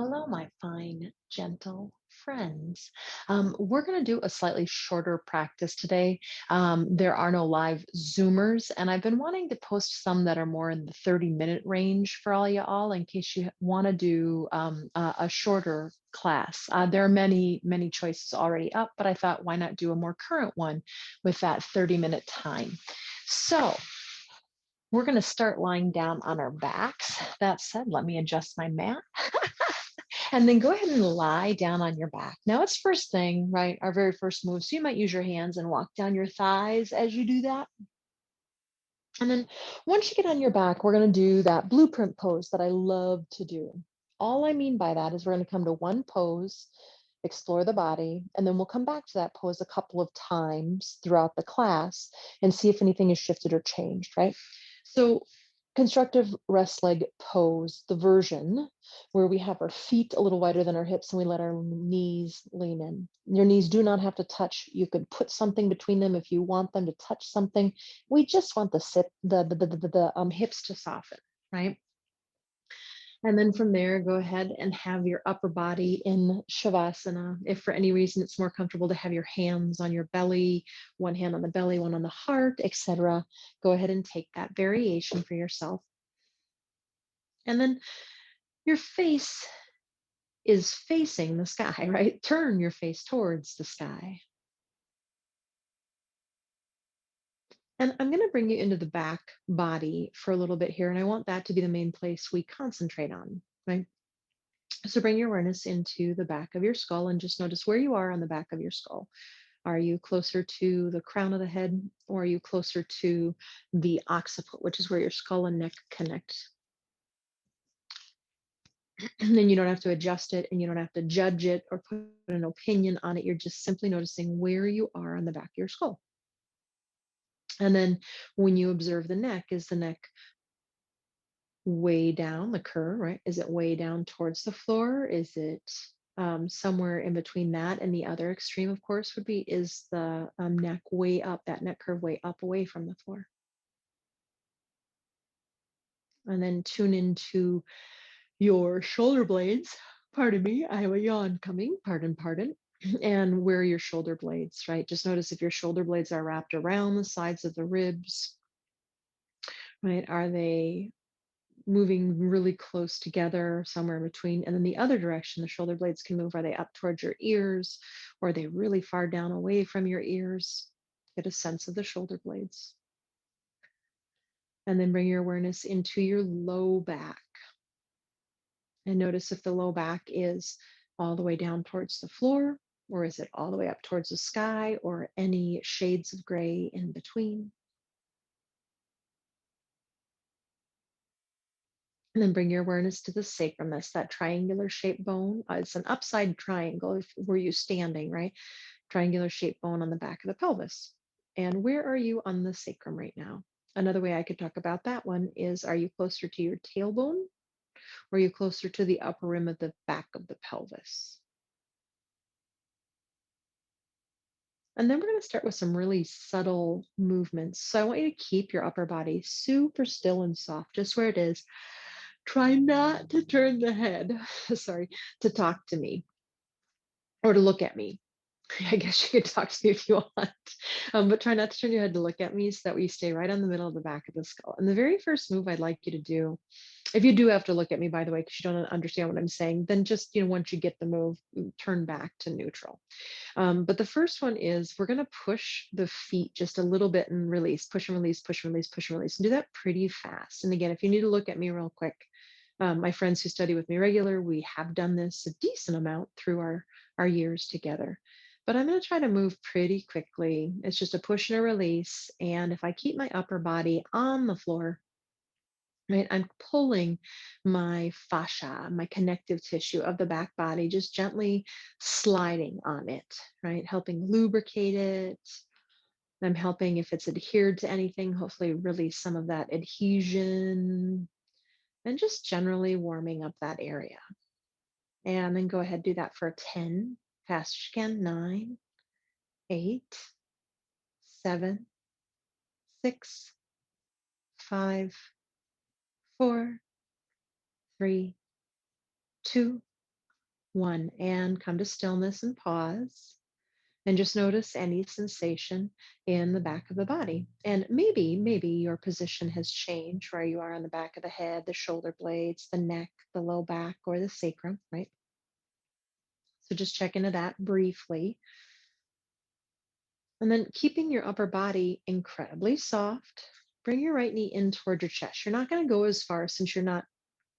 Hello, my fine, gentle friends. We're going to do a slightly shorter practice today. There are no live Zoomers, and I've been wanting to post some that are more in the 30-minute range for all you all in case you want to do a shorter class. There are many, many choices already up, but I thought, why not do a more current one with that 30-minute time? So, we're going to start lying down on our backs. That said, let me adjust my mat. And then go ahead and lie down on your back. Now it's first thing, right? Our very first move. So you might use your hands and walk down your thighs as you do that. And then once you get on your back, we're going to do that blueprint pose that I love to do. All I mean by that is we're going to come to one pose, explore the body, and then we'll come back to that pose a couple of times throughout the class and see if anything has shifted or changed, right? So constructive rest leg pose, the version where we have our feet a little wider than our hips and we let our knees lean in. Your knees do not have to touch. You could put something between them if you want them to touch something. We just want the hips to soften, right? And then from there, go ahead and have your upper body in Shavasana. If for any reason it's more comfortable to have your hands on your belly, one hand on the belly, one on the heart, etc., go ahead and take that variation for yourself. And then your face is facing the sky, right? Turn your face towards the sky. And I'm going to bring you into the back body for a little bit here. And I want that to be the main place we concentrate on, right? So bring your awareness into the back of your skull and just notice where you are on the back of your skull. Are you closer to the crown of the head, or are you closer to the occiput, which is where your skull and neck connect? And then you don't have to adjust it and you don't have to judge it or put an opinion on it. You're just simply noticing where you are on the back of your skull. And then when you observe the neck, is the neck way down the curve, right? Is it way down towards the floor? Is it somewhere in between that? And the other extreme, of course, would be is the neck way up, that neck curve way up away from the floor. And then tune into your shoulder blades. Pardon me, I have a yawn coming. Pardon. And where are your shoulder blades, right? Just notice if your shoulder blades are wrapped around the sides of the ribs, right? Are they moving really close together, somewhere in between? And then the other direction, the shoulder blades can move. Are they up towards your ears, or are they really far down away from your ears? Get a sense of the shoulder blades. And then bring your awareness into your low back. And notice if the low back is all the way down towards the floor, or is it all the way up towards the sky, or any shades of gray in between. And then bring your awareness to the sacrum. That's that triangular shaped bone. It's an upside triangle if were you standing, right? Triangular shaped bone on the back of the pelvis. And where are you on the sacrum right now? Another way I could talk about that one is, are you closer to your tailbone, or are you closer to the upper rim of the back of the pelvis? And then we're going to start with some really subtle movements. So I want you to keep your upper body super still and soft, just where it is. Try not to turn the head, sorry, to talk to me or to look at me. I guess you could talk to me if you want, but try not to turn your head to look at me so that we stay right on the middle of the back of the skull. And the very first move I'd like you to do, if you do have to look at me, by the way, because you don't understand what I'm saying, then just, once you get the move, turn back to neutral. But the first one is we're going to push the feet just a little bit and release, push and release, push and release, push and release, and do that pretty fast. And again, if you need to look at me real quick, my friends who study with me regular, we have done this a decent amount through our years together. But I'm going to try to move pretty quickly. It's just a push and a release. And if I keep my upper body on the floor, right, I'm pulling my fascia, my connective tissue of the back body, just gently sliding on it, right, helping lubricate it. I'm helping, if it's adhered to anything, hopefully release some of that adhesion, and just generally warming up that area. And then go ahead, do that for 10, fast as you can. 9, 8, 7, 6, 5, 4, 3, 2, one, and come to stillness and pause. And just notice any sensation in the back of the body. And maybe your position has changed where you are on the back of the head, the shoulder blades, the neck, the low back, or the sacrum, right? So just check into that briefly. And then keeping your upper body incredibly soft, bring your right knee in toward your chest. You're not going to go as far since you're not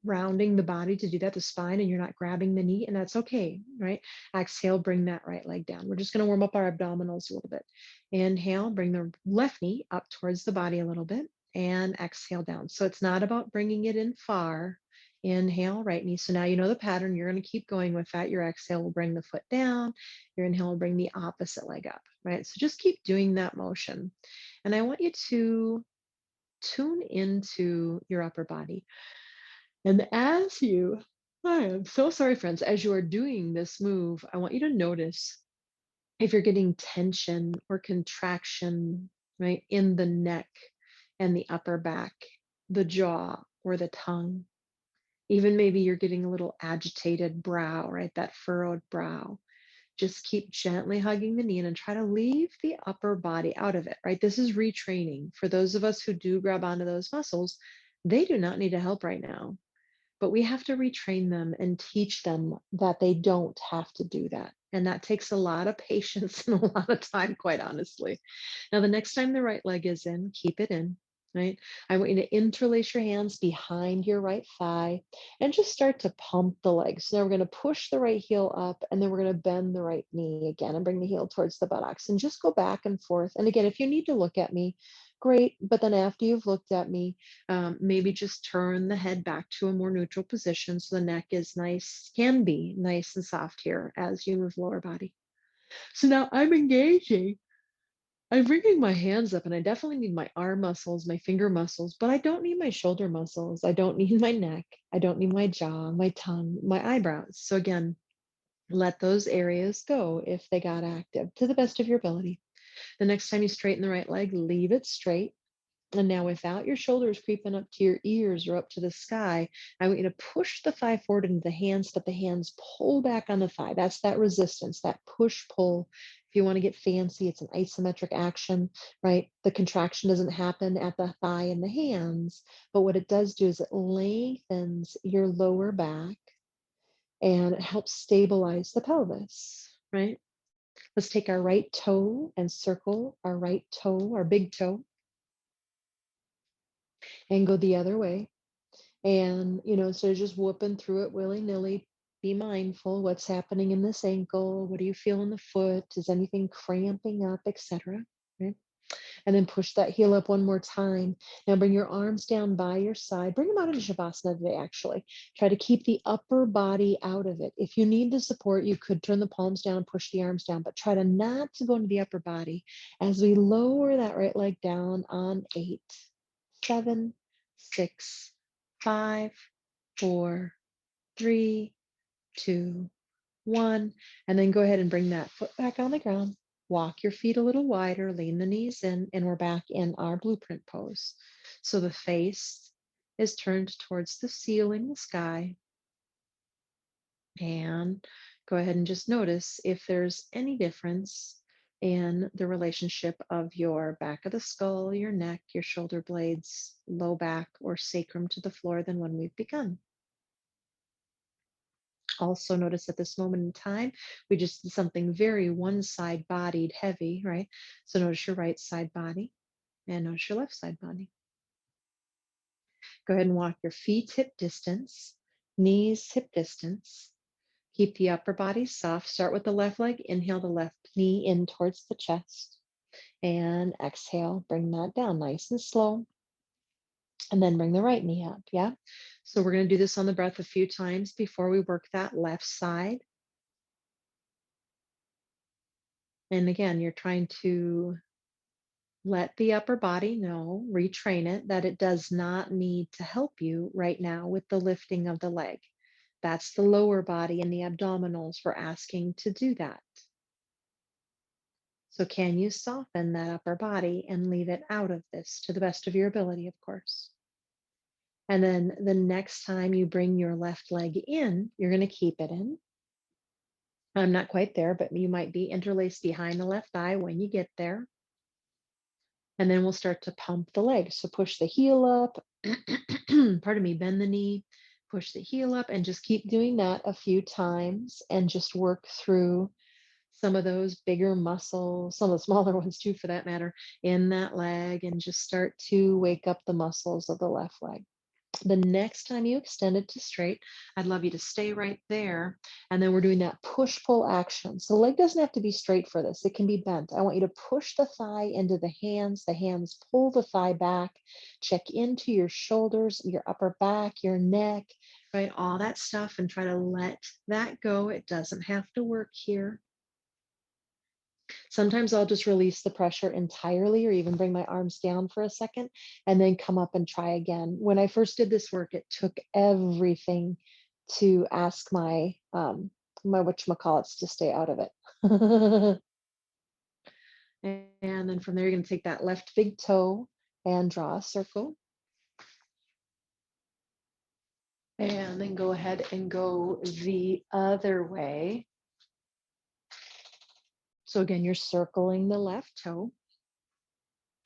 rounding the body to do that, the spine, and you're not grabbing the knee, and that's okay, right? Exhale, bring that right leg down. We're just going to warm up our abdominals a little bit. Inhale, bring the left knee up towards the body a little bit, and exhale down. So it's not about bringing it in far. Inhale, right knee. So now you know the pattern. You're going to keep going with that. Your exhale will bring the foot down. Your inhale will bring the opposite leg up, right? So just keep doing that motion. And I want you to tune into your upper body. And I am so sorry, friends, as you are doing this move, I want you to notice if you're getting tension or contraction, right, in the neck and the upper back, the jaw or the tongue. Even maybe you're getting a little agitated brow, right, that furrowed brow. Just keep gently hugging the knee and try to leave the upper body out of it, right? This is retraining. For those of us who do grab onto those muscles, they do not need to help right now, but we have to retrain them and teach them that they don't have to do that. And that takes a lot of patience and a lot of time, quite honestly. Now, the next time the right leg is in, keep it in, right? I want you to interlace your hands behind your right thigh and just start to pump the leg. So now we're going to push the right heel up, and then we're going to bend the right knee again and bring the heel towards the buttocks and just go back and forth. And again, if you need to look at me, great. But then after you've looked at me, maybe just turn the head back to a more neutral position so the neck is nice, can be nice and soft here as you move lower body. So now I'm engaging. I'm bringing my hands up, and I definitely need my arm muscles, my finger muscles, but I don't need my shoulder muscles. I don't need my neck. I don't need my jaw, my tongue, my eyebrows. So again, let those areas go if they got active to the best of your ability. The next time you straighten the right leg, leave it straight. And now, without your shoulders creeping up to your ears or up to the sky, I want you to push the thigh forward into the hands, but the hands pull back on the thigh. That's that resistance, that push pull. If you want to get fancy, it's an isometric action, right? The contraction doesn't happen at the thigh and the hands, but what it does do is it lengthens your lower back and it helps stabilize the pelvis, right? Let's take our right toe and circle our right toe, our big toe, and go the other way. And, instead of just whooping through it willy-nilly, be mindful what's happening in this ankle. What do you feel in the foot? Is anything cramping up, etc. Right? And then push that heel up one more time. Now bring your arms down by your side. Bring them out into Shavasana today, actually. Try to keep the upper body out of it. If you need the support, you could turn the palms down and push the arms down, but try to not to go into the upper body as we lower that right leg down on 8, 7, 6, 5, 4, 3, 2, 1. And then go ahead and bring that foot back on the ground. Walk your feet a little wider, lean the knees in, and we're back in our blueprint pose. So the face is turned towards the ceiling, the sky. And go ahead and just notice if there's any difference in the relationship of your back of the skull, your neck, your shoulder blades, low back, or sacrum to the floor than when we've begun. Also notice at this moment in time, we just did something very one side bodied heavy, right? So notice your right side body and notice your left side body. Go ahead and walk your feet hip distance, knees hip distance. Keep the upper body soft. Start with the left leg. Inhale the left knee in towards the chest. And exhale, bring that down nice and slow. And then bring the right knee up, yeah? So we're going to do this on the breath a few times before we work that left side. And again, you're trying to let the upper body know, retrain it, that it does not need to help you right now with the lifting of the leg. That's the lower body and the abdominals we're asking to do that. So can you soften that upper body and leave it out of this to the best of your ability, of course? And then the next time you bring your left leg in, you're going to keep it in. I'm not quite there, but you might be interlaced behind the left thigh when you get there. And then we'll start to pump the leg. So push the heel up, pardon me, bend the knee, push the heel up, and just keep doing that a few times and just work through some of those bigger muscles, some of the smaller ones too, for that matter, in that leg, and just start to wake up the muscles of the left leg. The next time you extend it to straight, I'd love you to stay right there. And then we're doing that push pull action. So the leg doesn't have to be straight for this, it can be bent. I want you to push the thigh into the hands pull the thigh back, check into your shoulders, your upper back, your neck, right? All that stuff, and try to let that go. It doesn't have to work here. Sometimes I'll just release the pressure entirely or even bring my arms down for a second and then come up and try again. When I first did this work, it took everything to ask my whatchamacallits to stay out of it. And then from there, you're going to take that left big toe and draw a circle. And then go ahead and go the other way. So again, you're circling the left toe.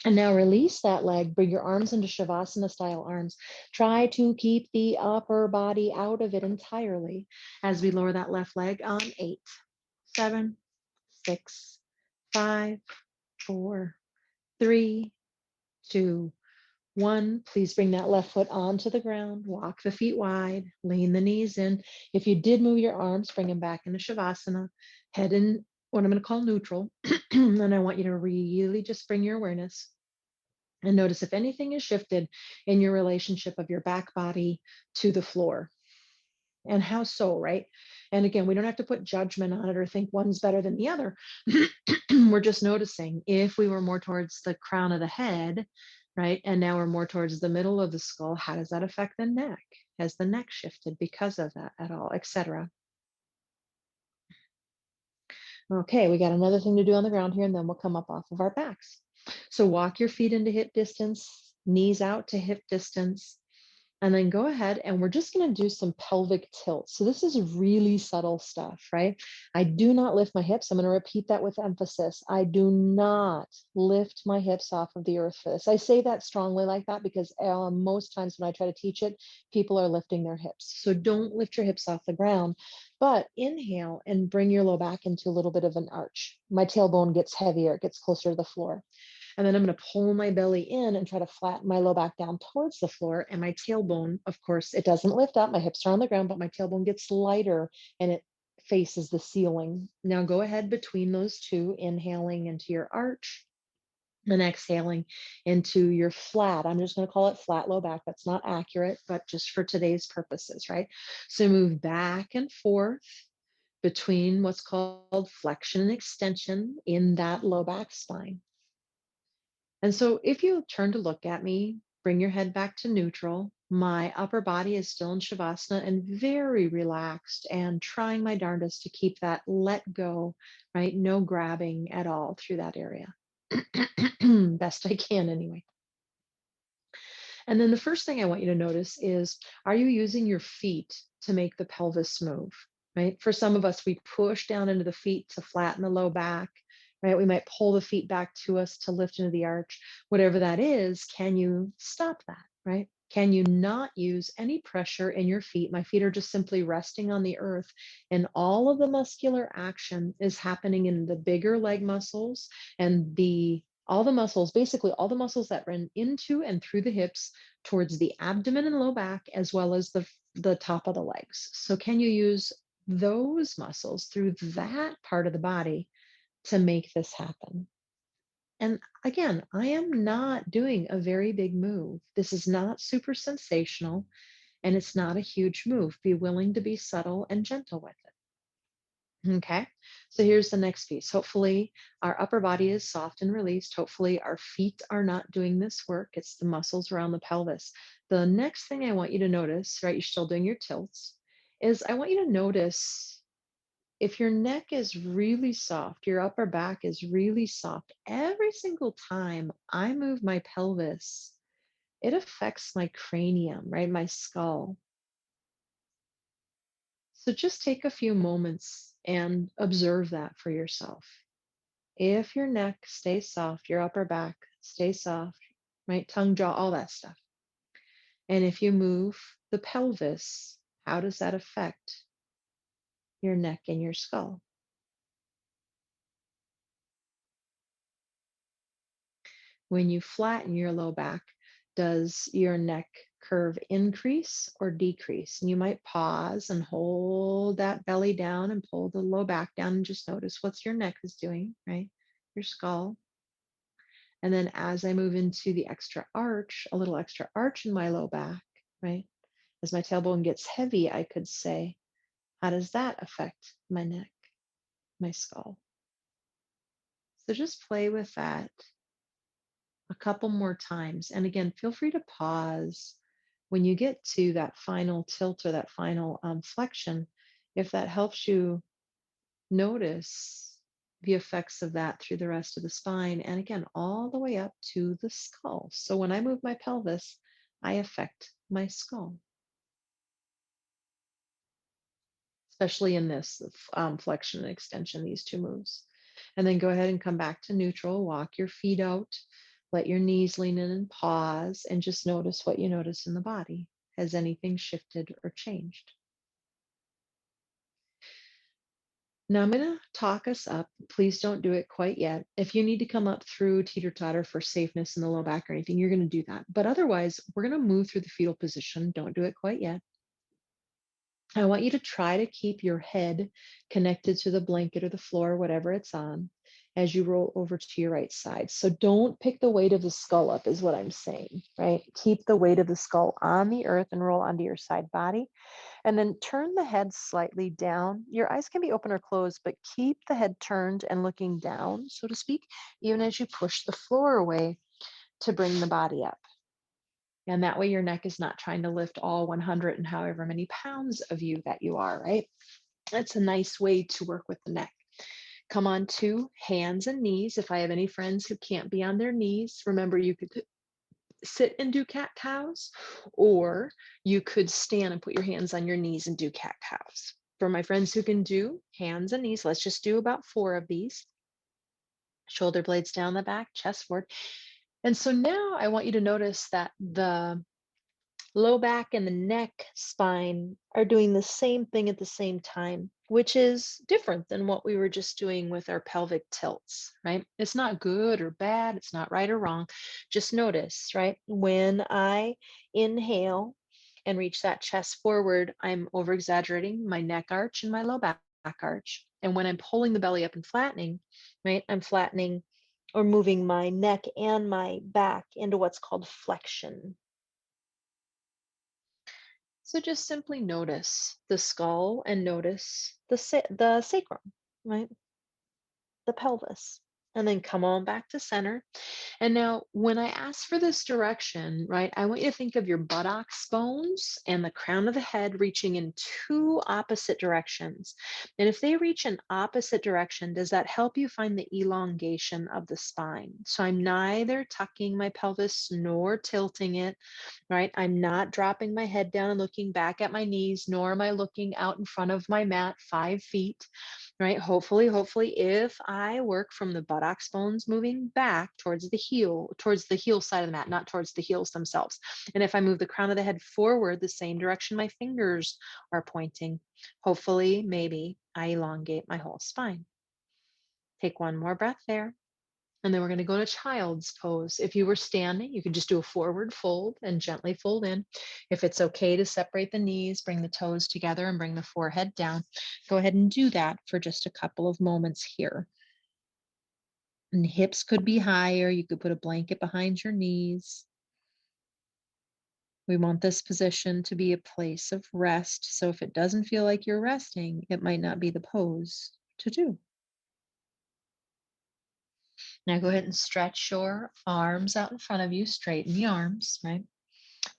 And now release that leg, bring your arms into Shavasana style arms. Try to keep the upper body out of it entirely as we lower that left leg on 8, 7, 6, 5, 4, 3, 2, 1. Please bring that left foot onto the ground. Walk the feet wide, lean the knees in. If you did move your arms, bring them back into Shavasana, head in what I'm going to call neutral. And I want you to really just bring your awareness and notice if anything is shifted in your relationship of your back body to the floor. And how so, right? And again, we don't have to put judgment on it or think one's better than the other. We're just noticing if we were more towards the crown of the head, right? And now we're more towards the middle of the skull, how does that affect the neck? Has the neck shifted because of that at all, etc.? Okay, we got another thing to do on the ground here, and then we'll come up off of our backs. So walk your feet into hip distance, knees out to hip distance, and then go ahead and we're just going to do some pelvic tilt. So this is really subtle stuff, right? I do not lift my hips. I'm going to repeat that with emphasis. I do not lift my hips off of the earth for this. I say that strongly like that because most times when I try to teach it, people are lifting their hips. So don't lift your hips off the ground, but inhale and bring your low back into a little bit of an arch. My tailbone gets heavier, it gets closer to the floor. And then I'm going to pull my belly in and try to flatten my low back down towards the floor. And my tailbone, of course, it doesn't lift up. My hips are on the ground, but my tailbone gets lighter and it faces the ceiling. Now go ahead between those two, inhaling into your arch and exhaling into your flat. I'm just going to call it flat low back. That's not accurate, but just for today's purposes, right? So move back and forth between what's called flexion and extension in that low back spine. And so if you turn to look at me, bring your head back to neutral. My upper body is still in Shavasana and very relaxed and trying my darndest to keep that let go, right? No grabbing at all through that area. Best I can anyway. And then the first thing I want you to notice is, are you using your feet to make the pelvis move, right? For some of us, we push down into the feet to flatten the low back, right? We might pull the feet back to us to lift into the arch. Whatever that is, can you stop that, right? Can you not use any pressure in your feet? My feet are just simply resting on the earth, and all of the muscular action is happening in the bigger leg muscles and all the muscles, basically all the muscles that run into and through the hips towards the abdomen and low back, as well as the top of the legs. So can you use those muscles through that part of the body to make this happen? And again, I am not doing a very big move. This is not super sensational and it's not a huge move. Be willing to be subtle and gentle with it. Okay, so here's the next piece. Hopefully our upper body is soft and released. Hopefully our feet are not doing this work. It's the muscles around the pelvis. The next thing I want you to notice, right, you're still doing your tilts, is I want you to notice if your neck is really soft, your upper back is really soft, every single time I move my pelvis, it affects my cranium, right, my skull. So just take a few moments and observe that for yourself. If your neck stays soft, your upper back stays soft, right? Tongue, jaw, all that stuff. And if you move the pelvis, how does that affect your neck and your skull? When you flatten your low back, does your neck curve increase or decrease? And you might pause and hold that belly down and pull the low back down and just notice what's your neck is doing, right? Your skull. And then as I move into the extra arch, a little extra arch in my low back, right? As my tailbone gets heavy, I could say, how does that affect my neck, my skull? So just play with that a couple more times. And again, feel free to pause when you get to that final tilt or that final flexion, if that helps you notice the effects of that through the rest of the spine. And again, all the way up to the skull. So when I move my pelvis, I affect my skull, especially in this flexion and extension, these two moves. And then go ahead and come back to neutral, walk your feet out, let your knees lean in and pause, and just notice what you notice in the body. Has anything shifted or changed? Now I'm going to talk us up. Please don't do it quite yet. If you need to come up through teeter-totter for safeness in the low back or anything, you're going to do that. But otherwise, we're going to move through the fetal position. Don't do it quite yet. I want you to try to keep your head connected to the blanket or the floor, whatever it's on, as you roll over to your right side. So don't pick the weight of the skull up, is what I'm saying, right? Keep the weight of the skull on the earth and roll onto your side body. And then turn the head slightly down. Your eyes can be open or closed, but keep the head turned and looking down, so to speak, even as you push the floor away to bring the body up. And that way your neck is not trying to lift all 100 and however many pounds of you that you are, right? That's a nice way to work with the neck. Come on to hands and knees. If I have any friends who can't be on their knees, remember you could sit and do cat cows, or you could stand and put your hands on your knees and do cat cows. For my friends who can do hands and knees, let's just do about 4 of these. Shoulder blades down the back, chest forward. And so now I want you to notice that the low back and the neck spine are doing the same thing at the same time, which is different than what we were just doing with our pelvic tilts, right? It's not good or bad. It's not right or wrong. Just notice, right? When I inhale and reach that chest forward, I'm over exaggerating my neck arch and my low back arch. And when I'm pulling the belly up and flattening, right, I'm flattening or moving my neck and my back into what's called flexion. So just simply notice the skull and notice the sacrum, right? The pelvis. And then come on back to center. And now, when I ask for this direction, right, I want you to think of your buttocks bones and the crown of the head reaching in two opposite directions. And if they reach an opposite direction, does that help you find the elongation of the spine? So I'm neither tucking my pelvis nor tilting it, right? I'm not dropping my head down and looking back at my knees, nor am I looking out in front of my mat 5 feet, right? Hopefully, if I work from the buttocks bones moving back towards the heel side of the mat, not towards the heels themselves. And if I move the crown of the head forward, the same direction my fingers are pointing, hopefully, maybe I elongate my whole spine. Take one more breath there. And then we're going to go to child's pose. If you were standing, you could just do a forward fold and gently fold in. If it's okay to separate the knees, bring the toes together and bring the forehead down, go ahead and do that for just a couple of moments here. And hips could be higher. You could put a blanket behind your knees. We want this position to be a place of rest. So if it doesn't feel like you're resting, it might not be the pose to do. Now go ahead and stretch your arms out in front of you, straighten the arms, right?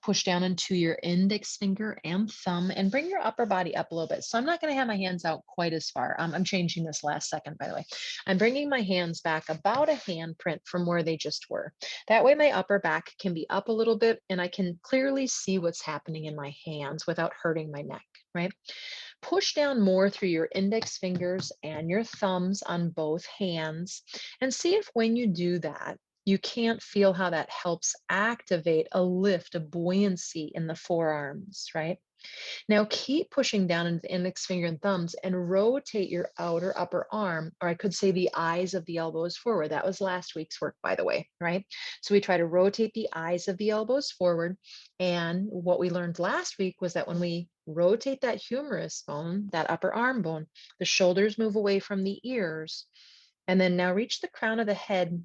Push down into your index finger and thumb and bring your upper body up a little bit. So I'm not going to have my hands out quite as far. I'm changing this last second, by the way. I'm bringing my hands back about a handprint from where they just were. That way my upper back can be up a little bit and I can clearly see what's happening in my hands without hurting my neck, right? Push down more through your index fingers and your thumbs on both hands and see if when you do that, you can't feel how that helps activate a lift, a buoyancy in the forearms, right? Now keep pushing down into the index finger and thumbs and rotate your outer upper arm, or I could say the eyes of the elbows forward. That was last week's work, by the way, right? So we try to rotate the eyes of the elbows forward. And what we learned last week was that when we rotate that humerus bone, that upper arm bone, the shoulders move away from the ears. And then now reach the crown of the head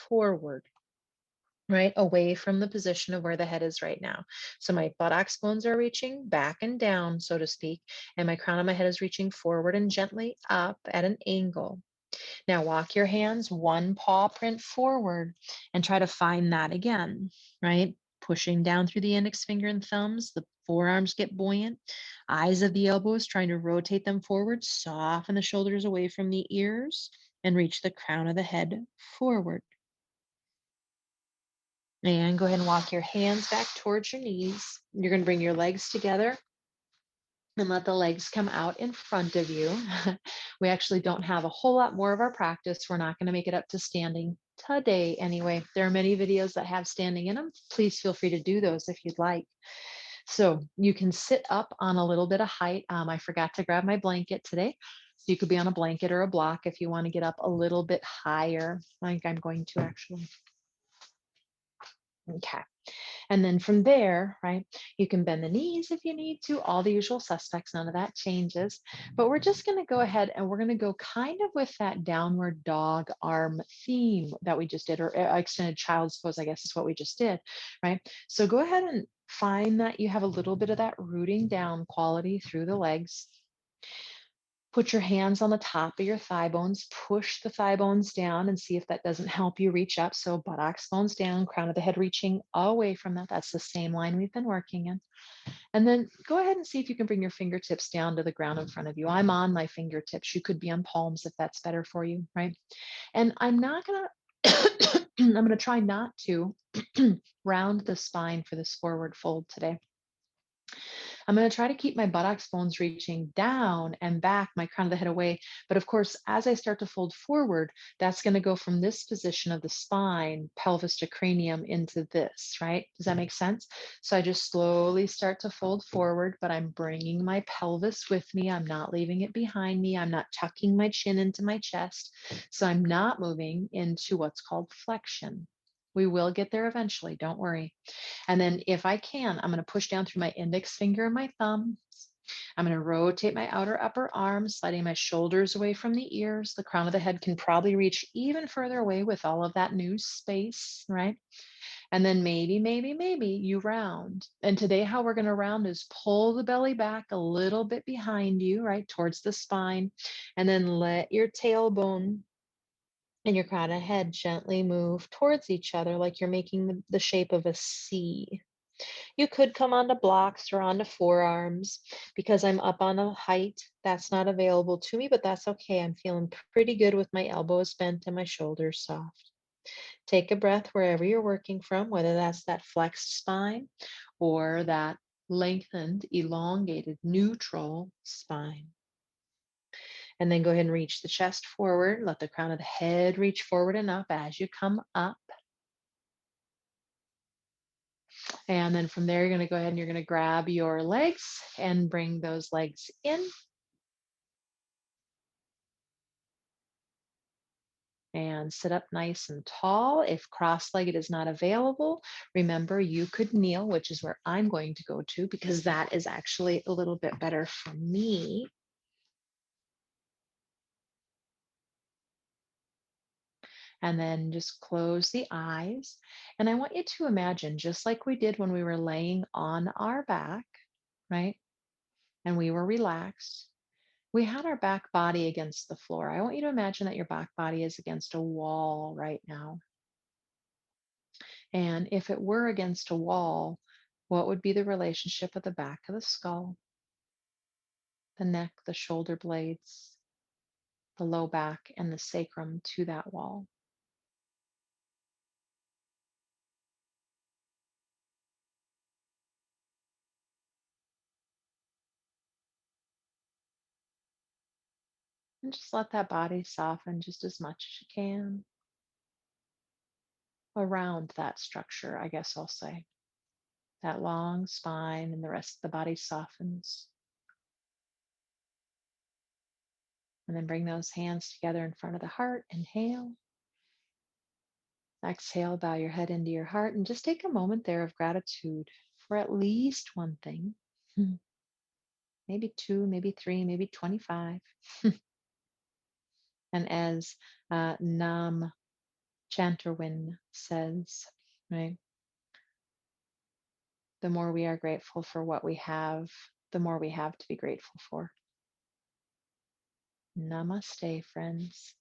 forward, right away from the position of where the head is right now. So my buttocks bones are reaching back and down, so to speak, and my crown of my head is reaching forward and gently up at an angle. Now walk your hands one paw print forward and try to find that again, right? Pushing down through the index finger and thumbs, the forearms get buoyant, eyes of the elbows trying to rotate them forward, soften the shoulders away from the ears, and reach the crown of the head forward. And go ahead and walk your hands back towards your knees. You're going to bring your legs together and let the legs come out in front of you. We actually don't have a whole lot more of our practice. We're not going to make it up to standing today anyway. There are many videos that have standing in them. Please feel free to do those if you'd like. So you can sit up on a little bit of height. I forgot to grab my blanket today. So you could be on a blanket or a block if you want to get up a little bit higher. I think I'm going to actually. Okay. And then from there, right, you can bend the knees if you need to, all the usual suspects, none of that changes. But we're just going to go ahead and we're going to go kind of with that downward dog arm theme that we just did, or extended child's pose, I guess is what we just did, right? So go ahead and find that you have a little bit of that rooting down quality through the legs. Put your hands on the top of your thigh bones, push the thigh bones down and see if that doesn't help you reach up. So buttocks bones down, crown of the head reaching away from that. That's the same line we've been working in. And then go ahead and see if you can bring your fingertips down to the ground in front of you. I'm on my fingertips. You could be on palms if that's better for you, right? And I'm not going to, I'm going to try not to round the spine for this forward fold today. I'm going to try to keep my buttocks bones reaching down and back, my crown of the head away. But of course, as I start to fold forward, that's going to go from this position of the spine, pelvis to cranium into this, right? Does that make sense? So I just slowly start to fold forward, but I'm bringing my pelvis with me. I'm not leaving it behind me. I'm not tucking my chin into my chest. So I'm not moving into what's called flexion. We will get there eventually, don't worry. And then if I can, I'm going to push down through my index finger and my thumb. I'm going to rotate my outer upper arm, sliding my shoulders away from the ears. The crown of the head can probably reach even further away with all of that new space, right? And then maybe you round. And today, how we're going to round is pull the belly back a little bit behind you, right, towards the spine. And then let your tailbone and your crown of head gently move towards each other like you're making the shape of a C. You could come onto blocks or onto forearms. Because I'm up on a height, that's not available to me, but that's okay. I'm feeling pretty good with my elbows bent and my shoulders soft. Take a breath wherever you're working from, whether that's that flexed spine or that lengthened, elongated, neutral spine. And then go ahead and reach the chest forward. Let the crown of the head reach forward and up as you come up. And then from there, you're going to go ahead and you're going to grab your legs and bring those legs in. And sit up nice and tall. If cross-legged is not available, remember you could kneel, which is where I'm going to go to because that is actually a little bit better for me. And then just close the eyes. And I want you to imagine, just like we did when we were laying on our back, right? And we were relaxed. We had our back body against the floor. I want you to imagine that your back body is against a wall right now. And if it were against a wall, what would be the relationship of the back of the skull, the neck, the shoulder blades, the low back, and the sacrum to that wall? And just let that body soften just as much as you can around that structure, I guess I'll say. That long spine and the rest of the body softens. And then bring those hands together in front of the heart. Inhale. Exhale, bow your head into your heart and just take a moment there of gratitude for at least one thing. Maybe two, maybe three, maybe 25. And as Nam Chanterwin says, right, the more we are grateful for what we have, the more we have to be grateful for. Namaste, friends.